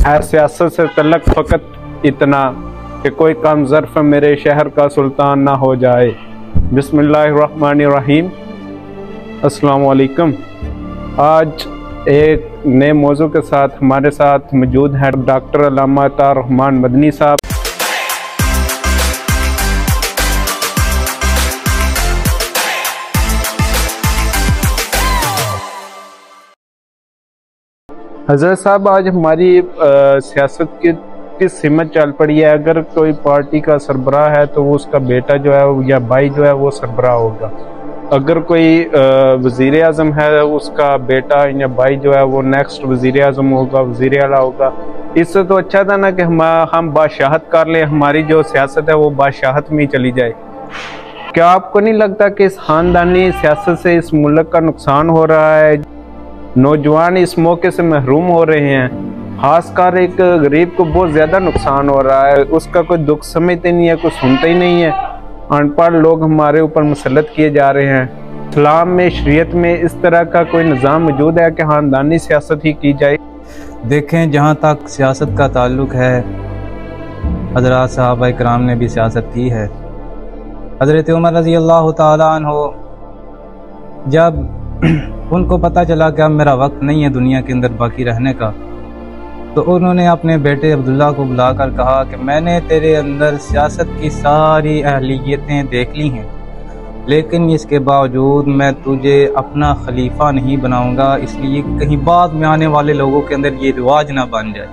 है सियासत से तल्लक फ़कत इतना कि कोई कम ज़र्फ़ मेरे शहर का सुल्तान ना हो जाए। बिस्मिल्लाहिर्रहमानिर्रहीम। अस्सलामु अलैकुम। आज एक नए मौजू के साथ हमारे साथ मौजूद हैं डॉक्टर अल्लामा अतार रहमान मदनी साहब। हज़रत साहब, आज हमारी सियासत की किस सिमत चल पड़ी है। अगर कोई पार्टी का सरबराह है तो वो उसका बेटा जो है या भाई जो है वो सरबराह होगा। अगर कोई वज़ीर आज़म है उसका बेटा या भाई जो है वो नेक्स्ट वज़ीर आज़म होगा, वज़ीर आला होगा। इससे तो अच्छा था ना कि हम बादशाहत कर लें, हमारी जो सियासत है वो बादशाहत में ही चली जाए। क्या आपको नहीं लगता कि इस ख़ानदानी सियासत से इस मुल्क का नुकसान हो रहा है? नौजवान इस मौके से महरूम हो रहे हैं, खासकर एक गरीब को बहुत ज़्यादा नुकसान हो रहा है। उसका कोई दुख समझते नहीं है, कोई सुनते ही नहीं है। अनपढ़ लोग हमारे ऊपर मुसल्लत किए जा रहे हैं। इस्लाम में, शरीयत में इस तरह का कोई निज़ाम मौजूद है कि ख़ानदानी सियासत ही की जाए? देखें, जहाँ तक सियासत का ताल्लुक़ है, हज़रत सहाबा इकराम ने भी सियासत की है। हज़रत उमर रज़ी अल्लाह तआला अन्हु जब उनको पता चला कि अब मेरा वक्त नहीं है दुनिया के अंदर बाकी रहने का, तो उन्होंने अपने बेटे अब्दुल्ला को बुलाकर कहा कि मैंने तेरे अंदर सियासत की सारी अहलियतें देख ली हैं, लेकिन इसके बावजूद मैं तुझे अपना खलीफा नहीं बनाऊंगा, इसलिए कहीं बाद में आने वाले लोगों के अंदर ये रिवाज ना बन जाए।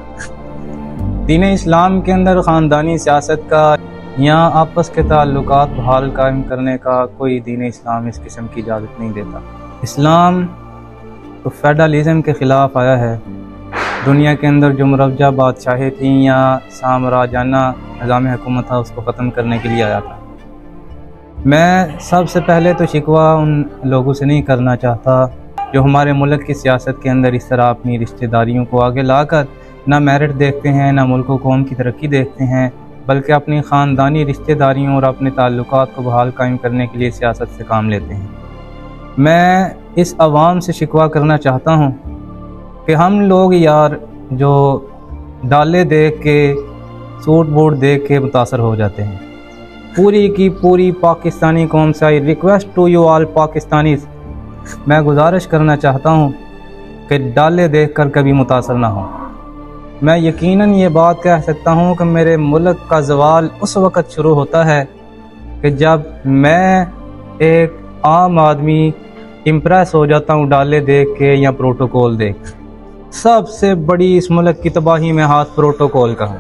दीन इस्लाम के अंदर ख़ानदानी सियासत का या आपस के ताल्लुकात बहाल कायम करने का कोई दीन इस्लाम इस किस्म की इजाज़त नहीं देता। इस्लाम तो फेडरलिज्म के ख़िलाफ़ आया है। दुनिया के अंदर जो मुरव्जा बादशाहें थीं या साम्राजाना निज़ाम हुकूमत था, उसको ख़त्म करने के लिए आया था। मैं सबसे पहले तो शिकवा उन लोगों से नहीं करना चाहता जो हमारे मुल्क की सियासत के अंदर इस तरह अपनी रिश्तेदारियों को आगे लाकर ना मेरिट देखते हैं, ना मुल्क व कौम की तरक्की देखते हैं, बल्कि अपनी ख़ानदानी रिश्तेदारियों और अपने ताल्लुकात को बहाल कायम करने के लिए सियासत से काम लेते हैं। मैं इस अवाम से शिकवा करना चाहता हूँ कि हम लोग यार जो डाले देख के, सूट बूट देख के मुतासर हो जाते हैं। पूरी की पूरी पाकिस्तानी कौम से I request to you all Pakistanis, मैं गुजारिश करना चाहता हूँ कि डाले देख कर कभी मुतासर ना हो। मैं यकीनन ये बात कह सकता हूँ कि मेरे मुल्क का ज़वाल उस वक़्त शुरू होता है कि जब मैं एक आम आदमी इम्प्रेस हो जाता हूँ डाले देख के या प्रोटोकॉल देख। सबसे बड़ी इस मुल्क की तबाही में हाथ प्रोटोकॉल का है।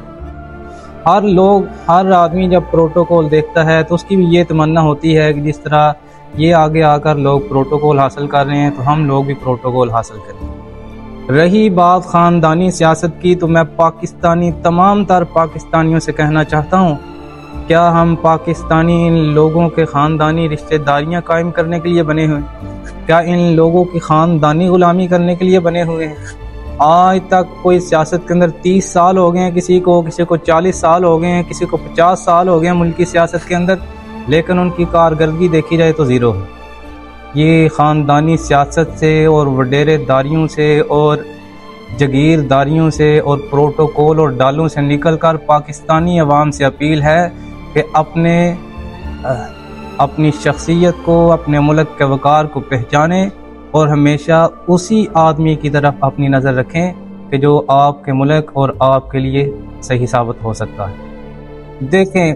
हर आदमी जब प्रोटोकॉल देखता है तो उसकी भी ये तमन्ना होती है कि जिस तरह ये आगे आकर लोग प्रोटोकॉल हासिल कर रहे हैं तो हम लोग भी प्रोटोकॉल हासिल करें। रही बात ख़ानदानी सियासत की, तो मैं पाकिस्तानी तमाम तर पाकिस्तानियों से कहना चाहता हूँ, क्या हम पाकिस्तानी इन लोगों के ख़ानदानी रिश्तेदारियाँ कायम करने के लिए बने हुए हैं? क्या इन लोगों की ख़ानदानी ग़ुलामी करने के लिए बने हुए हैं? आज तक कोई सियासत के अंदर 30 साल हो गए हैं, किसी को 40 साल हो गए हैं, किसी को 50 साल हो गए हैं मुल्क की सियासत के अंदर, लेकिन उनकी कारकर्दगी देखी जाए तो ज़ीरो है। ये ख़ानदानी सियासत से और वडेरेदारियों से और जगीरदारियों से और प्रोटोकॉल और डालों से निकल कर पाकिस्तानी अवाम से अपील है कि अपनी शख्सियत को, अपने मुल्क के वक़ार को पहचानें और हमेशा उसी आदमी की तरफ अपनी नज़र रखें कि जो आपके मुल्क और आपके लिए सही साबित हो सकता है। देखें,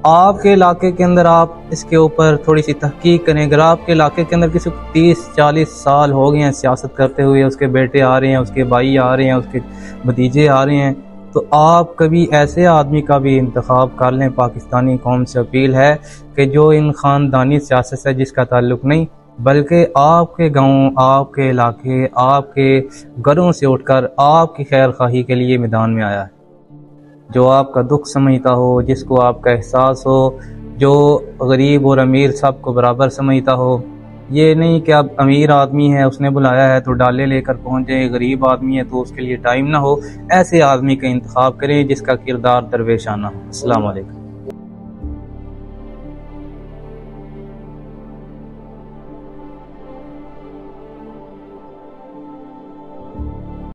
आपके इलाके के अंदर आप इसके ऊपर थोड़ी सी तहकीक करें। अगर आपके इलाके के अंदर किसी को 30-40 साल हो गए हैं सियासत करते हुए, उसके बेटे आ रहे हैं, उसके भाई आ रहे हैं, उसके भतीजे आ रहे हैं, तो आप कभी ऐसे आदमी का भी इंतखाब कर लें। पाकिस्तानी कौम से अपील है कि जो इन ख़ानदानी सियासत से जिसका ताल्लुक़ नहीं, बल्कि आपके गाँव, आपके इलाके, आपके घरों से उठकर आपकी खैर खाही के लिए मैदान में आया है, जो आपका दुख समझता हो, जिसको आपका एहसास हो, जो गरीब और अमीर सबको बराबर समझता हो। ये नहीं कि अब अमीर आदमी है उसने बुलाया है तो डाले लेकर पहुंच जाए, गरीब आदमी है तो उसके लिए टाइम ना हो। ऐसे आदमी का इंतखाब करें जिसका किरदार दरवेशाना हो। अस्सलाम वालेकुम।